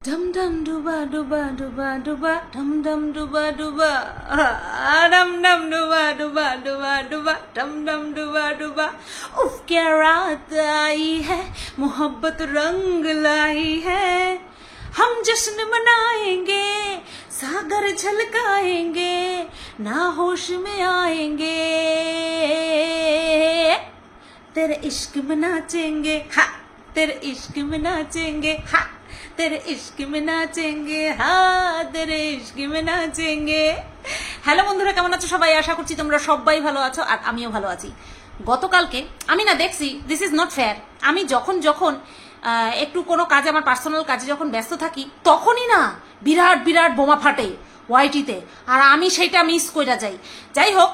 Dum dum duba duba duba duba dum dum duba duba dum dum duba duba duba duba dum dum duba duba उफ क्या रात आई है मोहब्बत रंग लाई है हम जश्न मनाएंगे सागर झलकाएंगे ना होश में आएंगे तेरे इश्क में नाचेंगे हा तेरे इश्क में नाचेंगे हा तेरे इश्क में नाचेंगे हाँ तेरे इश्क में नाचेंगे। হ্যালো বন্ধুরা, কেমন আছো সবাই? আশা করছি তোমরা সবাই ভালো আছো আর আমিও ভালো আছি। গতকালকে আমি না দেখছি দিস ইজ নট ফেয়ার। আমি যখন যখন একটু কোনো কাজে, আমার পার্সোনাল কাজে যখন ব্যস্ত থাকি, তখনই না বিরাট বিরাট বোমা ফাটে ওয়াইটিতে, আর আমি সেইটা মিস কইরা যাই। যাই হোক,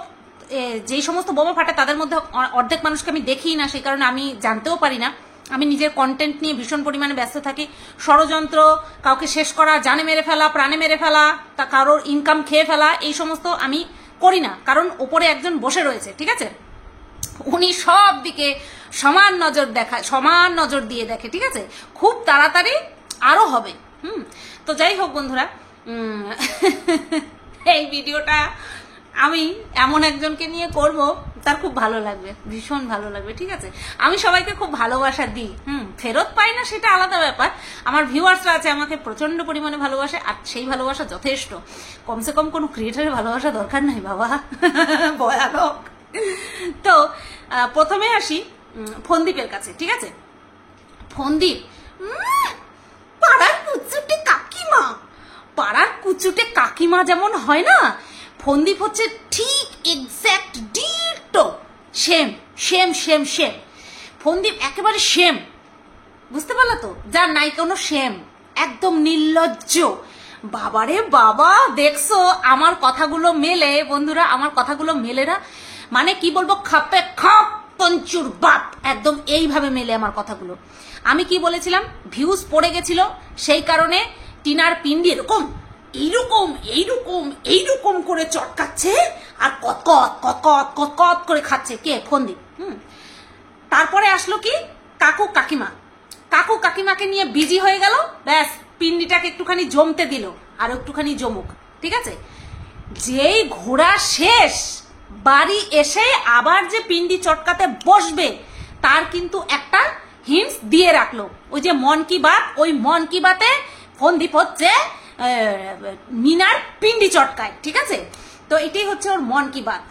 যেই সমস্ত বোমা ফাটে তাদের মধ্যে অর্ধেক মানুষকে আমি দেখি না, সেই কারণে আমি জানতেও পারি না। আমি নিজের কন্টেন্ট নিয়ে ভীষণ পরিমাণে ব্যস্ত থাকি। ষড়যন্ত্র, কাউকে শেষ করা, জানে মেরে ফেলা, প্রাণে মেরে ফেলা, তা কারোর ইনকাম খেয়ে ফেলা, এই সমস্ত আমি করি না, কারণ ওপরে একজন বসে রয়েছে, ঠিক আছে? উনি সব দিকে সমান নজর দেখায়, সমান নজর দিয়ে দেখে, ঠিক আছে? খুব তাড়াতাড়ি আরো হবে। তো যাই হোক বন্ধুরা, এই ভিডিওটা আমি এমন একজনকে নিয়ে করব, তার খুব ভালো লাগবে, ভীষণ ভালো লাগবে, ঠিক আছে? আমি সবাইকে খুব ভালোবাসা দিই, ফেরত পাই না সেটা আলাদা ব্যাপার। আমার ভিউয়ার্সরা আছে, আমাকে প্রচন্ড পরিমাণে ভালোবাসে, আর সেই ভালোবাসা যথেষ্ট। কমসে কম কোনো ক্রিয়েটারের ভালোবাসা দরকার নাই বাবা, ভয়ানক। তো প্রথমে আসি ফন্দীপের কাছে, ঠিক আছে? ফন্দীপ পাড়ার কুচুটে কাকিমা, পাড়ার কুচুটে কাকিমা যেমন হয় না, ফন্দীপ হচ্ছে ঠিক exact ditto same same same same. ফন্দীপ একেবারে সেম, বুঝতে পারলো তো? যার নাই কোনো সেম, একদম নির্লজ্জ। বাবারে বাবা, দেখছো আমার কথাগুলো মেলে বন্ধুরা? আমার কথাগুলো মেলে না? মানে কি বলবো, খাপে খাপ পঞ্চুর বাপ, একদম এইভাবে মেলে আমার কথাগুলো। আমি কি বলেছিলাম? ভিউজ পড়ে গেছিল, সেই কারণে টিনার পিন্ডি এরকম এইরকম এইরকম এইরকম করে চটকাচ্ছে আর কতকত কতকত কতকত করে খাচ্ছে। কে? ফন্দীপ। তারপরে আসলো কি কাকু কাকিমা, কাকু কাকিমাকে নিয়ে বিজি হয়ে গেল, ব্যাস পিন্ডিটাকে একটুখানি জমতে দিল, আর একটুখানি জমুক, ঠিক আছে? যেই ঘোড়া শেষ, বাড়ি এসে আবার যে পিন্ডি চটকাতে বসবে, তার কিন্তু একটা হিন্টস দিয়ে রাখলো। ওই যে মন কি বাত, ওই মন কি বাতে ফন্দীপ হচ্ছে মিনার পিন্ডি চটকায়, ঠিক আছে? তো এটাই হচ্ছে ওর মন কি বাত।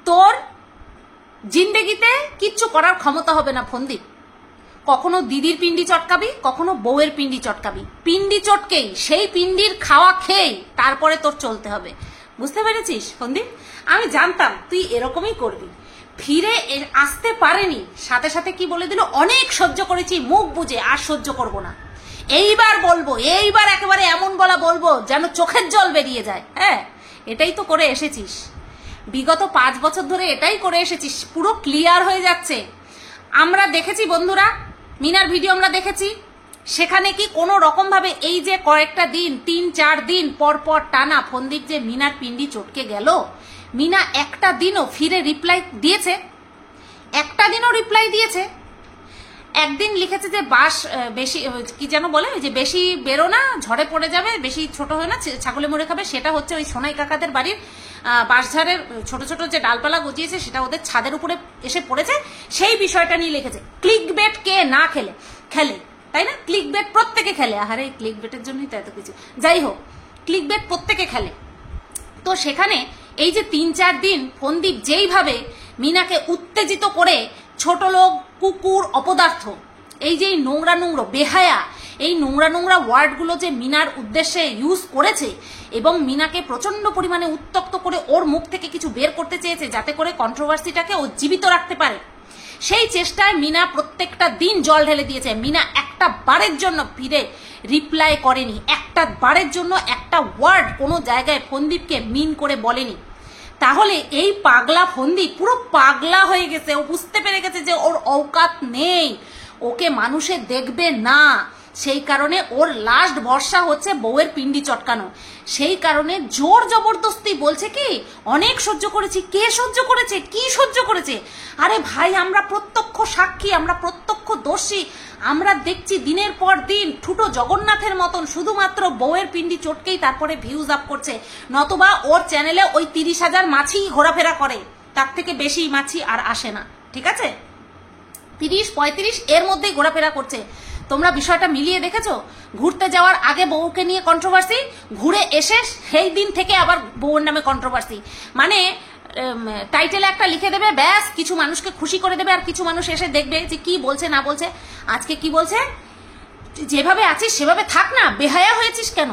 তোর জিন্দেগিতে কিচ্ছু করার ক্ষমতা হবে না ফন্দীপ। কখনো দিদির পিন্ডি চটকাবি, কখনো বউয়ের পিন্ডি চটকাবি, পিন্ডি চটকেই সেই পিন্ডির খাওয়া খেয়েই তারপরে তোর চলতে হবে, বুঝতে পেরেছিস ফন্দীপ? আমি জানতাম তুই এরকমই করবি। ফিরে আসতে পারেনি, সাথে সাথে কি বলে দিল, অনেক সহ্য করেছি, মুখ বুঝে আর সহ্য করব না, এইবার বলবো, এইবার একেবারে এমন বলা বলবো যেন চোখের জল বেরিয়ে যায়। হ্যাঁ, এটাই তো করে এসেছিস বিগত 5 বছর ধরে, এটাই করে এসেছিস, পুরো ক্লিয়ার হয়ে যাচ্ছে। আমরা দেখেছি বন্ধুরা, মিনার ভিডিও আমরা দেখেছি, সেখানে কি কোনো রকম ভাবে এই যে কয়েকটা দিন, 3-4 দিন পর পর টানা ফন্দীপ যে মিনার পিন্ডি চটকে গেল, মিনা একটা দিনও ফিরে রিপ্লাই দিয়েছে? একটা দিনও রিপ্লাই দিয়েছে? একদিন লিখেছে যে বাস বেশি, কি যেন বলে, ওই যে বেশি বেরো না, ঝড়ে পড়ে যাবে, বেশি ছোট হয় না, ছাগলে মরে খাবে। সেটা হচ্ছে ওই সোনাই কাকাদের বাড়ির বাঁশঝাড়ের ছোট ছোট যে ডালপালা গজিয়েছে, সেটা ওদের ছাদের উপরে এসে পড়েছে, সেই বিষয়টা নিয়ে লিখেছে। ক্লিক বেট কে না খেলে, তাই না? ক্লিক বেট প্রত্যেকে খেলে, আহারে এই ক্লিক বেটের জন্যই তো এত কিছু। যাই হোক, ক্লিক বেট প্রত্যেকে খেলে। তো সেখানে এই যে 3-4 দিন ফন্দীপ যেইভাবে মিনাকে উত্তেজিত করে, ছোট লোক, কুকুর, অপদার্থ, এই যে নোংরা নোংরা বেহায়া, এই নোংরা নোংরা ওয়ার্ডগুলো যে মিনার উদ্দেশ্যে ইউজ করেছে, এবং মিনাকে প্রচন্ড পরিমাণে উত্তক্ত করে ওর মুখ থেকে কিছু বের করতে চেয়েছে, যাতে করে কন্ট্রোভার্সিটাকে ও জীবিত রাখতে পারে, সেই চেষ্টায় মিনা প্রত্যেকটা দিন জল ঢেলে দিয়েছে। মিনা একটা বারের জন্য ফিরে রিপ্লাই করেনি, একটা বারের জন্য একটা ওয়ার্ড কোনো জায়গায় ফন্দীপকে মিন করে বলেনি। তাহলে এই পাগলা ফন্দীপ পুরো পাগলা হয়ে গেছে, ও বুঝতে পেরে গেছে যে ওর অওকাত নেই, ওকে মানুষে দেখবে না, সেই কারণে ওর লাস্ট ভরসা হচ্ছে বউয়ের পিন্ডি চটকানো। সেই কারণে জোর জবরদস্তি বলছে কি, অনেক সহ্য করেছি। কে সহ্য করেছে? কি সহ্য করেছে? আরে ভাই, আমরা প্রত্যক্ষ সাক্ষী, আমরা প্রত্যক্ষদর্শী, আমরা দেখছি দিনের পর দিন ঠুটো জগন্নাথের মতন শুধুমাত্র বউয়ের পিন্ডি চটকেই তারপরে ভিউজ আপ করছে, নতবা ওর চ্যানেলে ওই 30,000 মাছি ঘোরাফেরা করে, তার থেকে বেশি মাছি আর আসে না, ঠিক আছে? 30-35 এর মধ্যেই ঘোরাফেরা করছে। তোমরা বিষয়টা মিলিয়ে দেখেছো? ঘুরতে যাওয়ার আগে বউকে নিয়ে কন্ট্রোভার্সি, ঘুরে এসে সেই দিন থেকে আবার বউয়ের নামে কন্ট্রোভার্সি। মানে টাইটেলে একটা লিখে দেবে, ব্যাস কিছু মানুষকে খুশি করে দেবে, আর কিছু মানুষ এসে দেখবে যে কি বলছে না বলছে। আজকে কি বলছে? যেভাবে আছিস সেভাবে থাক না, বেহায়া হয়েছিস কেন?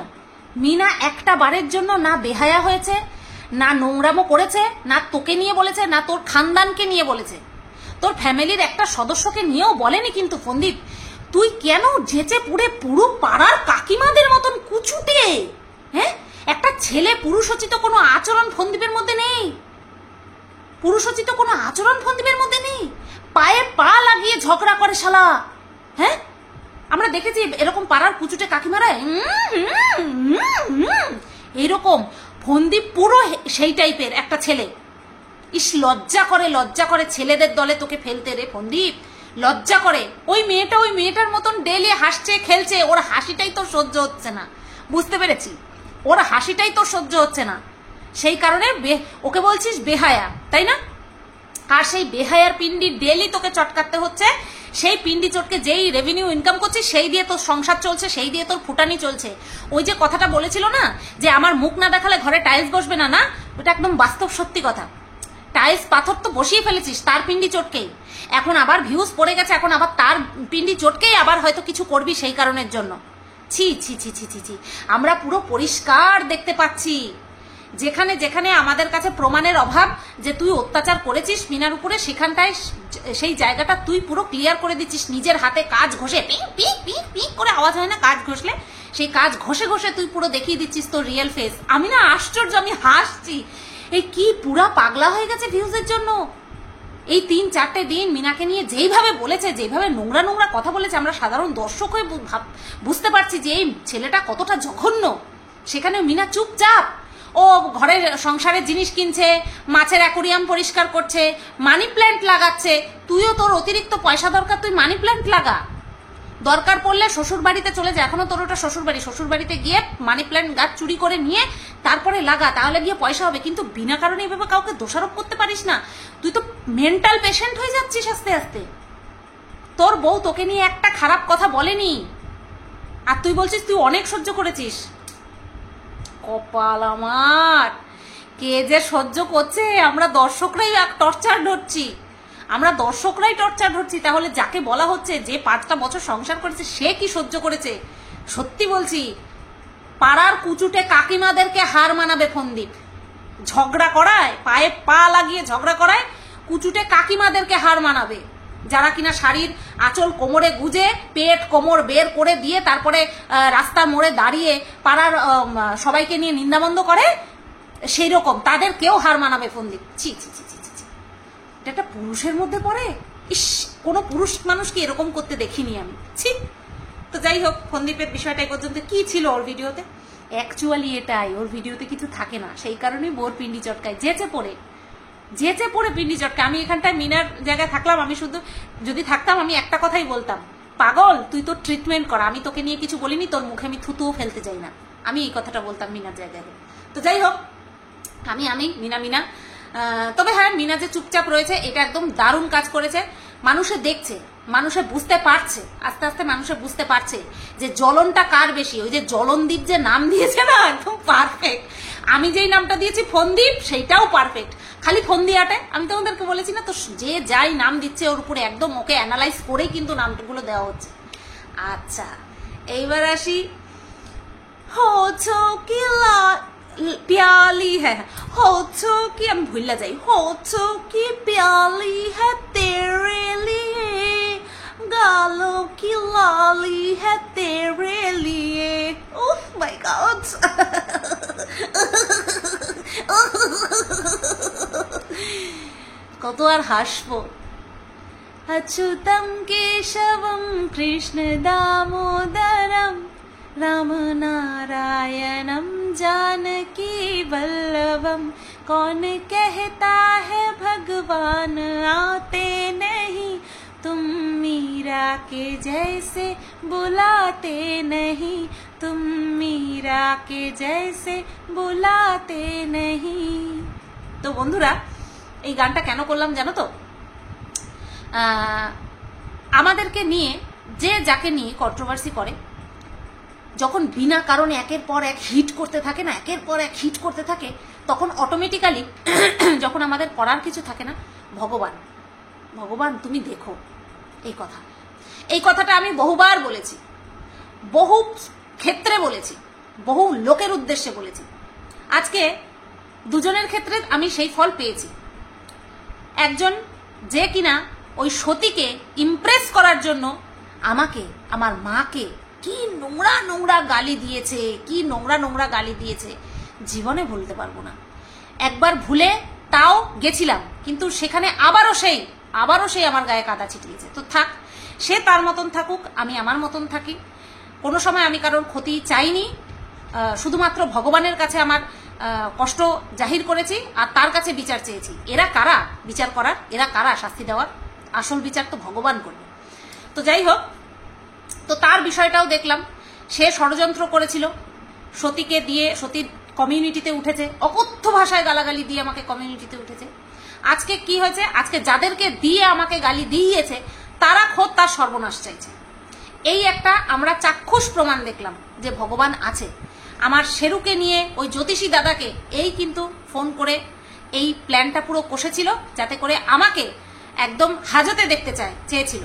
মিনা একটা বারের জন্য না বেহায়া হয়েছে, না নোংরামো করেছে, না তোকে নিয়ে বলেছে, না তোর খানদানকে নিয়ে বলেছে, তোর ফ্যামিলির একটা সদস্যকে নিয়েও বলেনি। কিন্তু ফন্দীপ, তুই কেন যেচে পুড়ে পুরো পাড়ার কাকিমাদের মতন কুচুটে? হ্যাঁ, একটা ছেলে পুরুষোচিত কোনো আচরণ ফন্দীপের মধ্যে নেই, পুরুষোচিত কোনো আচরণ ফন্দীপের মধ্যে নেই। পায়ে পা লাগিয়ে ঝগড়া করে শালা। হ্যাঁ, আমরা দেখেছি এরকম পাড়ার কুচুটে কাকিমারা এইরকম। ফন্দীপ পুরো সেই টাইপের একটা ছেলে। ইস, লজ্জা করে, লজ্জা করে ছেলেদের দলে তোকে ফেলতে রে ফন্দীপ, লজ্জা করে। ওই মেয়েটার মতন ডেলি হাসছে খেলছে, ওর হাসিটাই তোর সহ্য হচ্ছে না, বুঝতে পেরেছি, ওর হাসিটাই তোর সহ্য হচ্ছে না, সেই কারণে ওকে বলছিস বেহায়া, তাই না? আর সেই বেহায়ার পিন্ডি ডেলি তোকে চটকাতে হচ্ছে। সেই পিন্ডি চটকে যেই রেভিনিউ ইনকাম করছিস সেই দিয়ে তোর সংসার চলছে, সেই দিয়ে তোর ফুটানি চলছে। ওই যে কথাটা বলেছিল না যে আমার মুখ না দেখালে ঘরে টাইলস বসবে না, না, ওটা একদম বাস্তব সত্যি কথা। টাইলস পাথর তো বসিয়ে ফেলেছিস তার পিন্ডি চটকেই, এখন আবার ভিউজ পড়ে গেছে, এখন আবার তার পিন্ডি চটকেই আবার হয়তো কিছু করবি সেই কারণের জন্য। ছি ছি ছি ছি ছি ছি, আমরা পুরো পরিষ্কার দেখতে পাচ্ছি। যেখানে যেখানে আমাদের কাছে প্রমাণের অভাব যে তুই অত্যাচার করেছিস মিনার উপরে, সেখানটায় সেই জায়গাটা তুই পুরো ক্লিয়ার করে দিচ্ছিস নিজের হাতে কাজ ঘষে, পিক পিক পিক পিক করে আওয়াজ হয় না কাজ ঘষলে, সেই কাজ ঘষে ঘষে তুই পুরো দেখিয়ে দিচ্ছিস তোর রিয়েল ফেস। আমি না আশ্চর্য, আমি হাসছি, এই কি পুরা পাগলা হয়ে গেছে ভিউজের জন্য। এই 3-4টে দিন মিনাকে নিয়ে যেইভাবে বলেছে, যেভাবে নোংরা নোংরা কথা বলেছে, আমরা সাধারণ দর্শক হয়ে বুঝতে পারছি যে এই ছেলেটা কতটা জঘন্য। সেখানে মিনা চুপচাপ, ও ঘরের সংসারের জিনিস কিনছে, মাছের অ্যাকোরিয়াম পরিষ্কার করছে, মানি প্ল্যান্ট লাগাচ্ছে। তুইও তোর অতিরিক্ত পয়সা দরকার, তুই মানি প্ল্যান্ট লাগা, দরকার পড়লে শ্বশুর বাড়িতে চলে যায়, এখনো তোর ওটা শ্বশুর বাড়ি, শ্বশুর বাড়িতে গিয়ে মানি প্ল্যান্ট গাছ চুরি করে নিয়ে তারপরে লাগা, তাহলে গিয়ে পয়সা হবে। কিন্তু বিনা কারণে এভাবে কাউকে দোষারোপ করতে পারিস না, তুই তো মেন্টাল পেশেন্ট হয়ে যাচ্ছিস আস্তে আস্তে। তোর বউ তোকে নিয়ে একটা খারাপ কথা বলেনি, আর তুই বলছিস তুই অনেক সহ্য করেছিস। কপাল আমার, কে যে সহ্য করছে, আমরা দর্শকরাই টর্চার ধরছি, আমরা দর্শকরাই টর্চার ধরছি। তাহলে যাকে বলা হচ্ছে যে 5টা বছর সংসার করেছে সে কি সহ্য করেছে? সত্যি বলছি, পাড়ার কুচুটে কাকিমাদেরকে হার মানাবে ফন্দীপ। ঝগড়া করায়, পায়ে পা লাগিয়ে ঝগড়া করায় কুচুটে কাকিমাদেরকে হার মানাবে, যারা কিনা শাড়ির আঁচল কোমরে গুজে পেট কোমর বের করে দিয়ে তারপরে রাস্তার মোড়ে দাঁড়িয়ে পাড়ার সবাইকে নিয়ে নিন্দাবন্ধ করে, সেই রকম তাদের কেউ হার মানাবে ফন্দীপ। ছি ছি ছি ছি ছি, এটা একটা পুরুষের মধ্যে পড়ে? ইস, কোনো পুরুষ মানুষকে এরকম করতে দেখিনি আমি, ছি। তো যাই হোক, ফন্দীপের বিষয়টা এই পর্যন্ত। কি ছিল ওর ভিডিওতে? অ্যাকচুয়ালি এটাই, ওর ভিডিওতে কিছু থাকে না, সেই কারণেই বোর পিন্ডি চটকায়, যেচে পড়ে পিন্ডি চটকায়। আমি এখানটায় মিনার জায়গায় থাকলাম, আমি শুধু যদি থাকতাম আমি একটা কথাই বলতাম, পাগল তুই তোর ট্রিটমেন্ট কর, আমি তোকে নিয়ে কিছু বলিনি, তোর মুখে আমি থুতুও ফেলতে চাই না, আমি এই কথাটা বলতাম মিনার জায়গায়। তো যাই হোক, আমি মিনা তবে হ্যাঁ, মিনা যে চুপচাপ রয়েছে এটা একদম দারুণ কাজ করেছে। মানুষে দেখছে, মানুষে বুঝতে পারছে, আস্তে আস্তে মানুষে বুঝতে পারছে যে জ্বলনটা কার বেশি। ওই যে জ্বলনদীপ যে নাম দিয়েছে না, একদম পারফেক্ট। আমি যেই নামটা দিয়েছি ফন্দীপ, সেইটাও পারফেক্ট, খালি ফন্দিয়াটে। আমি তোমাদেরকে বলেছি না, তো যে যাই নাম দিচ্ছে ওর উপরে একদম ওকে অ্যানালাইজ করেই কিন্তু নামগুলো দেওয়া হচ্ছে। আচ্ছা, এইবার আসি, प्याली है हो तो कि हम भूल जाए, हो तो कि प्याली है तेरे लिए, गालों की लाली है तेरे लिए। ओह माय गॉड, কত আর হাসবো। अच्युतं केशवं कृष्ण दामोदरं राम नारायणं जानकी वल्लभं, कौन कहता है भगवान आते नहीं, तुम मीरा के जैसे बुलाते नहीं, तुम मीरा के जैसे बुलाते नहीं। তো বন্ধুরা এই গানটা কেন করলাম জানো তো, আমাদেরকে নিয়ে যে যাকে নিয়ে কন্ট্রোভার্সি করে, যখন বিনা কারণে একের পর এক হিট করতে থাকে না, একের পর এক হিট করতে থাকে, তখন অটোমেটিক্যালি যখন আমাদের করার কিছু থাকে না, ভগবান ভগবান তুমি দেখো। এই কথাটা আমি বহুবার বলেছি, বহু ক্ষেত্রে বলেছি, বহু লোকের উদ্দেশ্যে বলেছি। আজকে দুজনের ক্ষেত্রে আমি সেই ফল পেয়েছি। একজন যে কিনা ওই সতীকে ইমপ্রেস করার জন্য আমাকে, আমার মাকে কি নোংরা নোংরা গালি দিয়েছে, কি নোংরা নোংরা গালি দিয়েছে, জীবনে ভুলতে পারবো না। একবার ভুলে তাও গেছিলাম, কিন্তু সেখানে আবারও সেই আমার গায়ে কাদা ছিটিয়েছে। তো থাক, সে তার মতন থাকুক, আমি আমার মতন থাকি। কোনো সময় আমি কারোর ক্ষতি চাইনি, শুধুমাত্র ভগবানের কাছে আমার কষ্ট জাহির করেছি আর তার কাছে বিচার চেয়েছি। এরা কারা বিচার করার, এরা কারা শাস্তি দেওয়ার? আসল বিচার তো ভগবান করবে। তো যাই হোক, তো তার বিষয়টাও দেখলাম, সে ষড়যন্ত্র করেছিল সতীকে দিয়ে, সতীর কমিউনিটিতে উঠেছে, অকথ্য ভাষায় গালাগালি দিয়ে আমাকে কমিউনিটিতে উঠেছে। আজকে কি হয়েছে, আজকে যাদেরকে দিয়ে আমাকে গালি দিয়েছে তারা খোদ তার সর্বনাশ চাইছে। এই একটা আমরা চাক্ষুষ প্রমাণ দেখলাম যে ভগবান আছে। আমার শেরুকে নিয়ে ওই জ্যোতিষী দাদাকে এই কিন্তু ফোন করে এই প্ল্যানটা পুরো কষেছিল, যাতে করে আমাকে একদম হাজতে দেখতে চেয়েছিল।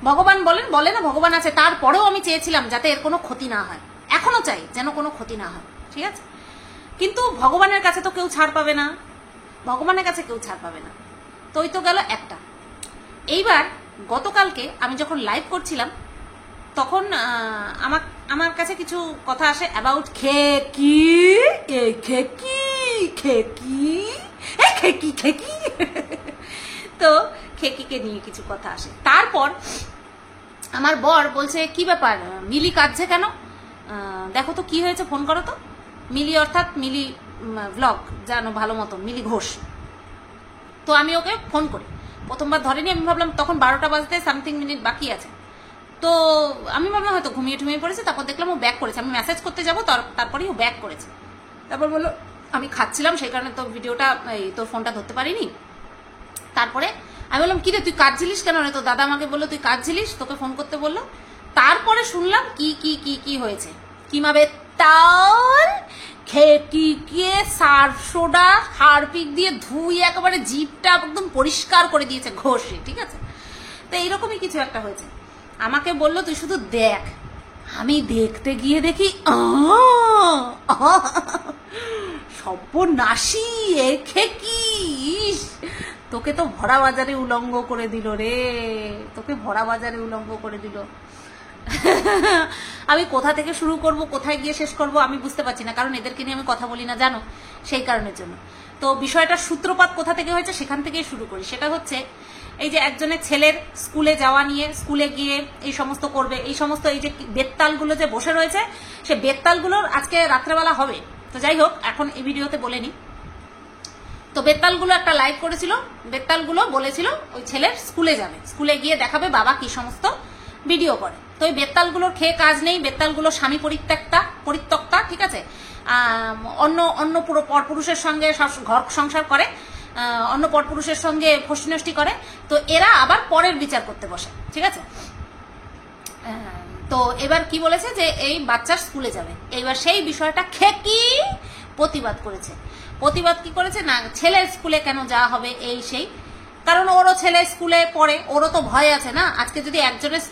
ভগবান বলে না ভগবান আছে, তারপরেও আমি চেয়েছিলাম যাতে এর কোনো ক্ষতি না হয়, এখনো চাই যেন কোনো ক্ষতি না হয়, ঠিক আছে। কিন্তু ভগবানের কাছে তো কেউ ছাড় পাবে না, ভগবানের কাছে কেউ ছাড় পাবে না। তো ওই তো গেল একটা। এইবার গতকালকে আমি যখন লাইভ করছিলাম তখন আমার কাছে কিছু কথা আসে অ্যাবাউট খেকি, তো খেকিকে নিয়ে কিছু কথা আসে। তারপর আমার বর বলছে কি ব্যাপার, মিলি কাঁদছে কেন, দেখো তো কি হয়েছে, ফোন করো তো। মিলি অর্থাৎ মিলি ব্লগ জানো ভালো মতো, মিলি ঘোষ। তো আমি ওকে ফোন করি, প্রথমবার ধরেনি, আমি ভাবলাম তখন 12টা বাজতে সামথিং মিনিট বাকি আছে, তো আমি ভাবলাম হয়তো ঘুমিয়ে পড়েছে। তারপর দেখলাম ও ব্যাক করেছে, আমি মেসেজ করতে যাবো তারপরেই ও ব্যাক করেছে। তারপর বললো আমি খাচ্ছিলাম সেই কারণে তো ভিডিওটা তোর ফোনটা ধরতে পারিনি। তারপরে আমি বললাম কিরে তুই কাঁদছিলিস কেন রে, তো দাদা আমাকে বললো তুই কাঁদছিলিস, তোকে ফোন করতে বললো। তারপরে শুনলাম কি কি কি কি হয়েছে, কিভাবে তার খেকিকে সার্ফ সোডা হারপিক দিয়ে ধুই একেবারে জিভটা একদম পরিষ্কার করে দিয়েছে ঘষে, ঠিক আছে। তো এইরকমই কিছু একটা হয়েছে। আমাকে বললো তুই শুধু দেখ, আমি দেখতে গিয়ে দেখি সর্বনাশী খেকি, তোকে তো ভরা বাজারে উলঙ্গ করে দিল রে, তোকে ভরা বাজারে উলঙ্গ করে দিল। আমি কোথা থেকে শুরু করব, কোথায় গিয়ে শেষ করব আমি বুঝতে পারছি না, কারণ এদেরকে নিয়ে আমি কথা বলি না জানো, সেই কারণের জন্য। তো বিষয়টার সূত্রপাত কোথা থেকে হয়েছে সেখান থেকেই শুরু করি। সেটা হচ্ছে এই যে একজনের ছেলের স্কুলে যাওয়া নিয়ে, স্কুলে গিয়ে এই সমস্ত করবে, এই সমস্ত এই যে বেত্তালগুলো যে বসে রয়েছে, সে বেত্তালগুলোর আজকে রাত্রেবেলা হবে। তো যাই হোক, এখন এই ভিডিওতে বলে নি। তো বেত্তালগুলো একটা লাইভ করেছিল, বেত্তালগুলো বলেছিল ওই ছেলের স্কুলে যাবে, স্কুলে গিয়ে দেখাবে বাবা কি সমস্ত ভিডিও করে। তো ওই বেত্তালগুলোর খেয়ে কাজ নেই, বেত্তালগুলো স্বামী পরিত্যক্তা, ঠিক আছে, অন্য পুরো পরপুরুষের সঙ্গে ঘর সংসার করে, অন্য পরপুরুষের সঙ্গে ফষ্টি করে। তো এরা আবার পরের বিচার করতে বসে, ঠিক আছে। তো এবার কি বলেছে যে এই বাচ্চার স্কুলে যাবে, এইবার সেই বিষয়টা খেকি প্রতিবাদ করেছে। প্রতিবাদ কি করেছে না, ছেলের স্কুলে কেন যাওয়া হবে এই সেই, কারণ ওরও ছেলে স্কুলে পড়ে, ওরও তো ভয় আছে না। আজকে যদি একজনের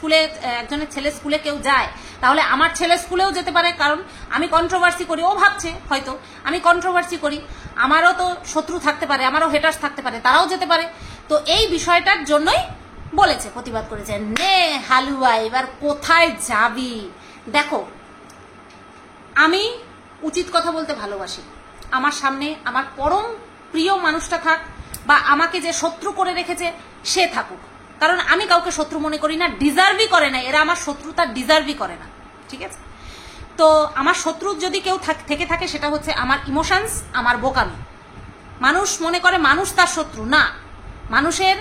ছেলে স্কুলে কেউ যায়, তাহলে আমার ছেলে স্কুলেও যেতে পারে, কারণ আমি কন্ট্রোভার্সি করি। ও ভাবছে হয়তো আমি কন্ট্রোভার্সি করি, আমারও তো শত্রু থাকতে পারে, আমারও হেটার্স থাকতে পারে, তারাও যেতে পারে। তো এই বিষয়টার জন্যই বলেছে, প্রতিবাদ করেছে। নে হালুয়া, এবার কোথায় যাবি? দেখো, আমি উচিত কথা বলতে ভালোবাসি। আমার সামনে আমার পরম প্রিয় মানুষটা থাক, বা আমাকে যে শত্রু করে রেখেছে সে থাকুক, কারণ আমি কাউকে শত্রু মনে করি না, ডিজার্ভই করে না, এরা আমার শত্রুতা ডিজার্ভই করে না, ঠিক আছে। তো আমার শত্রু যদি কেউ থেকে থাকে সেটা হচ্ছে আমার ইমোশনস, আমার বোকামি। মানুষ মনে করে মানুষ তার শত্রু, না, মানুষের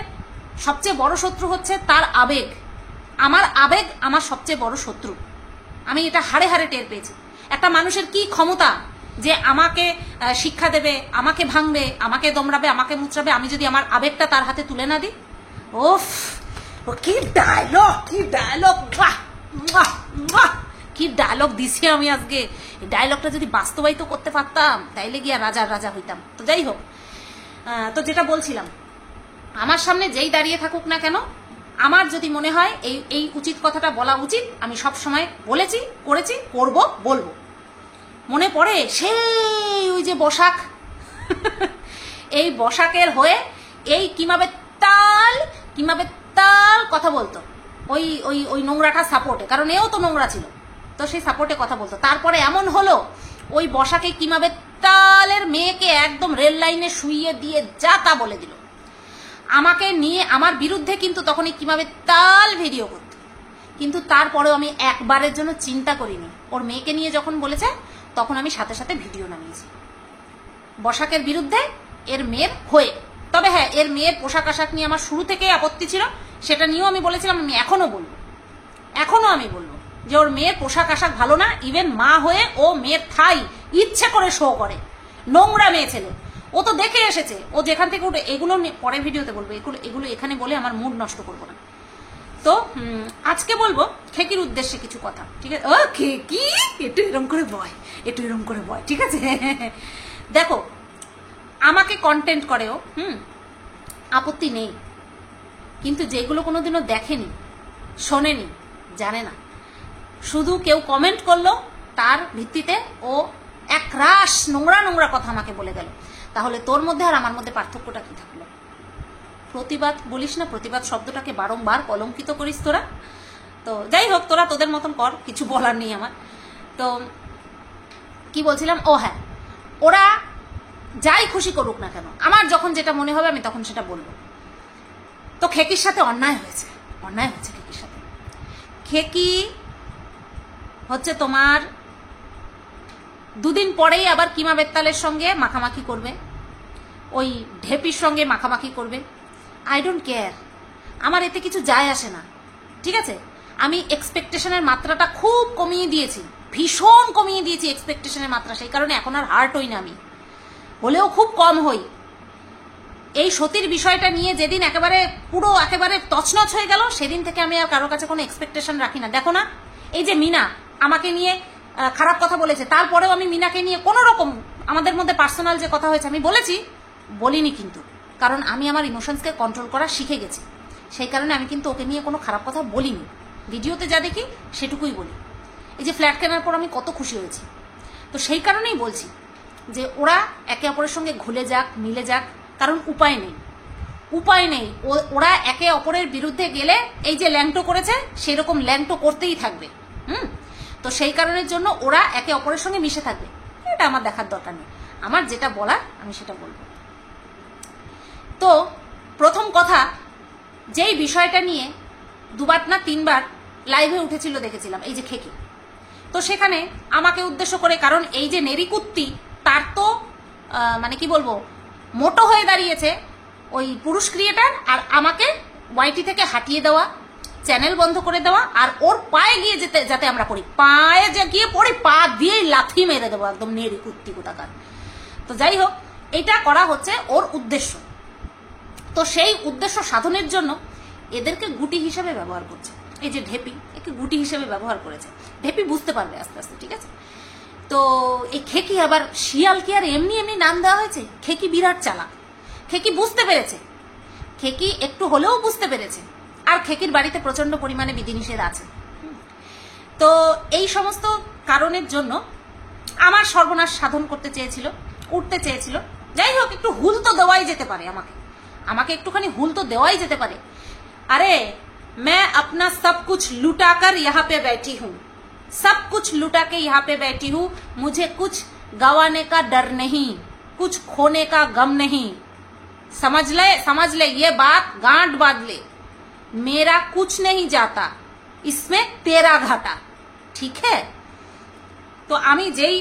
সবচেয়ে বড় শত্রু হচ্ছে তার আবেগ, আমার আবেগ আমার সবচেয়ে বড় শত্রু। আমি এটা হাড়ে হাড়ে টের পেয়েছি। একটা মানুষের কি ক্ষমতা যে আমাকে শিক্ষা দেবে, আমাকে ভাঙবে, আমাকে দমড়াবে, আমাকে মুচড়াবে, আমি যদি আমার আবেগটা তার হাতে তুলে না দিই। ওফ, ও কি ডায়লগ, কি ডায়লগ, কি ডায়লগ দিছি আমি আজকে। এই ডায়লগটা যদি বাস্তবায়িত করতে পারতাম তাইলে গিয়া রাজার রাজা হইতাম। তো যাই হোক, তো যেটা বলছিলাম, আমার সামনে যেই দাঁড়িয়ে থাকুক না কেন, আমার যদি মনে হয় এই উচিত কথাটা বলা উচিত, আমি সব সময় বলেছি, করেছি, করব, বলবো। মনে পড়ে সেই ওই যে বসাক, এই বসাকের হয়ে এই কিভাবে তাল কথা বলতো ওই ওই ওই নোংরাটা সাপোর্টে, কারণ এও তো নোংরা ছিল, তো সেই সাপোর্টে কথা বলতো। তারপরে এমন হলো ওই বসাকে কিভাবে তালের মেয়েকে একদম রেল লাইনে শুইয়ে দিয়ে যা তা বলে দিল আমাকে নিয়ে, আমার বিরুদ্ধে কিন্তু তখন এই কিভাবে তাল ভিডিও করতো। কিন্তু তারপরেও আমি একবারের জন্য চিন্তা করিনি। ওর মেয়েকে নিয়ে যখন বলেছে তখন আমি সাথে সাথে ভিডিও নামিয়েছি বসাকের বিরুদ্ধে, এর মেয়ের হয়ে। তবে হ্যাঁ, এর মেয়ের পোশাক আশাক নিয়ে আমার শুরু থেকেই আপত্তি ছিল, সেটা নিয়েও আমি বলেছিলাম। আমি এখনো বলবো যে ওর মেয়ের পোশাক আশাক ভালো না। ইভেন মা হয়ে ও মেয়ের থাই ইচ্ছে করে শো করে, নোংরা মেয়ে ছেলে। ও তো দেখে এসেছে, ও যেখান থেকে উঠে, এগুলো পরে ভিডিওতে বলবো, এগুলো এখানে বলে আমার মুড নষ্ট করবো না। তো আজকে বলবো খেকির উদ্দেশ্যে কিছু কথা, ঠিক আছে? ও খেকি একটু এরম করে বয়, ঠিক আছে? দেখো, আমাকে কন্টেন্ট করেও আপত্তি নেই, কিন্তু যেগুলো কোনোদিনও দেখেনি, শোনেনি, জানে না, শুধু কেউ কমেন্ট করলো তার ভিত্তিতে ও এক রাশ নোংরা কথা আমাকে বলে গেল, তাহলে তোর মধ্যে আর আমার মধ্যে পার্থক্যটা কি থাকলো? প্রতিবাদ বলিস না, প্রতিবাদ শব্দটাকে বারংবার কলঙ্কিত করিস তোরা। তো যাই হোক, তোরা তোদের মতন কর, কিছু বলার নেই আমার। তো কি বলছিলাম, ও হ্যাঁ, ওরা যাই খুশি করুক না কেন, আমার যখন যেটা মনে হবে আমি তখন সেটা বলবো। তো খেকির সাথে অন্যায় হয়েছে খেকির সাথে। খেকি হচ্ছে তোমার দুদিন পরেই আবার কিমা বেত্তালের সঙ্গে মাখামাখি করবে, ওই ঢেপির সঙ্গে মাখামাখি করবে। আই ডোন্ট কেয়ার, আমার এতে কিছু যায় আসে না, ঠিক আছে? আমি এক্সপেকটেশনের মাত্রাটা খুব কমিয়ে দিয়েছি, ভীষণ কমিয়ে দিয়েছি এক্সপেকটেশনের মাত্রা। সেই কারণে এখন আর হার্ট হই না, আমি হলেও খুব কম হই। এই সতীর বিষয়টা নিয়ে যেদিন একেবারে তছনছ হয়ে গেল, সেদিন থেকে আমি আর কারোর কাছে কোনো এক্সপেকটেশন রাখি না। দেখো না, এই যে মিনা আমাকে নিয়ে খারাপ কথা বলেছে, তারপরেও আমি মিনাকে নিয়ে কোনো রকম, আমাদের মধ্যে পার্সোনাল যে কথা হয়েছে আমি বলিনি কিন্তু, কারণ আমি আমার ইমোশনসকে কন্ট্রোল করা শিখে গেছি। সেই কারণে আমি কিন্তু ওকে নিয়ে কোনো খারাপ কথা বলিনি, ভিডিওতে যা দেখি সেটুকুই বলি। এই যে ফ্ল্যাট কেনার পর আমি কত খুশি হয়েছি, তো সেই কারণেই বলছি যে ওরা একে অপরের সঙ্গে ঘুলে যাক, মিলে যাক, কারণ উপায় নেই। ওরা একে অপরের বিরুদ্ধে গেলে এই যে ল্যাংটো করেছে সেরকম ল্যাংটো করতেই থাকবে। তো সেই কারণের জন্য ওরা একে অপরের সঙ্গে মিশে থাকবে, এটা আমার দেখার দরকার নেই। আমার যেটা বলার আমি সেটা বলবো। তো প্রথম কথা, যেই বিষয়টা নিয়ে দুবার না তিনবার লাইভে উঠেছিল দেখেছিলাম, এই যে খেকি, তো সেখানে আমাকে উদ্দেশ্য করে, কারণ এই যে নেরিকুত্তি, তার তো মানে কি বলবো, মোটো হয়ে দাঁড়িয়েছে ওই পুরুষ ক্রিয়েটার, আর আমাকে ওয়াইটি থেকে হাঁটিয়ে দেওয়া, চ্যানেল বন্ধ করে দেওয়া, আর ওর পায়ে গিয়ে যাতে আমরা পড়ি, পায়ে যে গিয়ে পড়ি, পা দিয়েই লাথি মেরে দেবো একদম নেরিকুত্তি কোথাকার। তো যাই হোক, এটা করা হচ্ছে ওর উদ্দেশ্য। তো সেই উদ্দেশ্য সাধনের জন্য এদেরকে গুটি হিসেবে ব্যবহার করছে। এই যে ঢেপি, একে গুটি হিসেবে ব্যবহার করেছে। ঢেপি বুঝতে পারবে আস্তে আস্তে, ঠিক আছে? তো এই খেকি আবার শিয়ালকে আর এমনি নাম দেওয়া হয়েছে। খেকি বিরাট চালাক, খেকি বুঝতে পেরেছে, খেকি একটু হলেও বুঝতে পেরেছে। আর খেকির বাড়িতে প্রচন্ড পরিমাণে বিধিনিষেধ আছে। তো এই সমস্ত কারণের জন্য আমার সর্বনাশ সাধন করতে চেয়েছিল, উঠতে চেয়েছিল। যাই হোক, একটু হুল তো দেওয়াই যেতে পারে, আমাকে একটুখানি হুল তো দেওয়াই যেতে পারে। अरे मैं अपना सब कुछ लुटा कर यहाँ पे बैठी हूँ, सब कुछ लुटा के यहाँ पे बैठी हूँ, मुझे कुछ गंवाने का डर नहीं, कुछ खोने का गम नहीं। समझ ले ये बात, गांठ बांध ले, मेरा कुछ नहीं जाता, इसमें तेरा घाटा, ठीक है? तो आमी जेई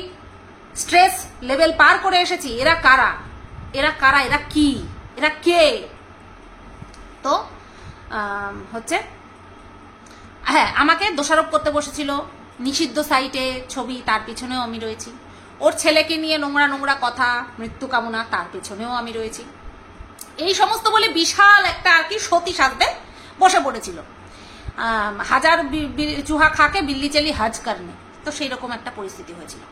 स्ट्रेस लेवल पार करे एसेছি, এরা কারা, এরা কি, এরা কে? তো হচ্ছে হ্যাঁ, আমাকে দোষারোপ করতে বসেছিল, নিষিদ্ধ সাইটে ছবি, তার পিছনেও আমি রয়েছি। ওর ছেলেকে নিয়ে নোংরা নোংরা কথা, মৃত্যু কামনা, তার পেছনেও আমি রয়েছি। এই সমস্ত বলে বিশাল একটা আর কি সতী সাজতে বসে পড়েছিল। হাজার চুহা খাকে বিল্লি চালি হাজ করনে, তো সেই রকম একটা পরিস্থিতি হয়েছিল।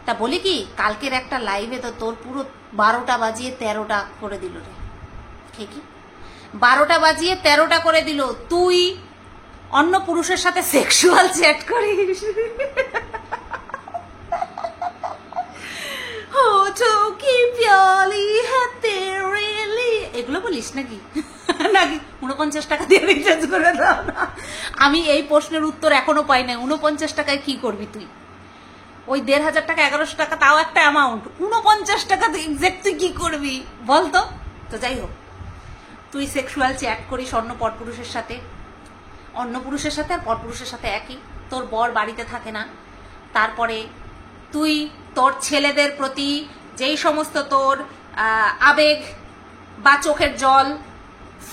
তা বলি কি, কালকের একটা লাইভে তো তোর পুরো 12টা বাজিয়ে 13টা করে দিল রে। কি 12টা বাজিয়ে 13টা করে দিল। তুই অন্য পুরুষের সাথে সেক্সুয়াল চ্যাট করিস, এগুলো বলিস নাকি? নাকি 49 টাকা দিয়ে রিচার্জ করে দাও না? আমি এই প্রশ্নের উত্তর এখনো পাই না। 49 টাকায় কি করবি তুই? ওই 1500 টাকা 1100 টাকা তাও একটা অ্যামাউন্ট, 49 টাকা এক্সাক্ট তুই কি করবি বলতো? তো যাই হোক, তুই সেক্সুয়াল চ্যাট করিস অন্য পরপুরুষের সাথে, অন্য পুরুষের সাথে আর পরপুরুষের সাথে একই। তোর বর বাড়িতে থাকে না, তারপরে তুই তোর ছেলেদের প্রতি যেই সমস্ত তোর আবেগ বা চোখের জল,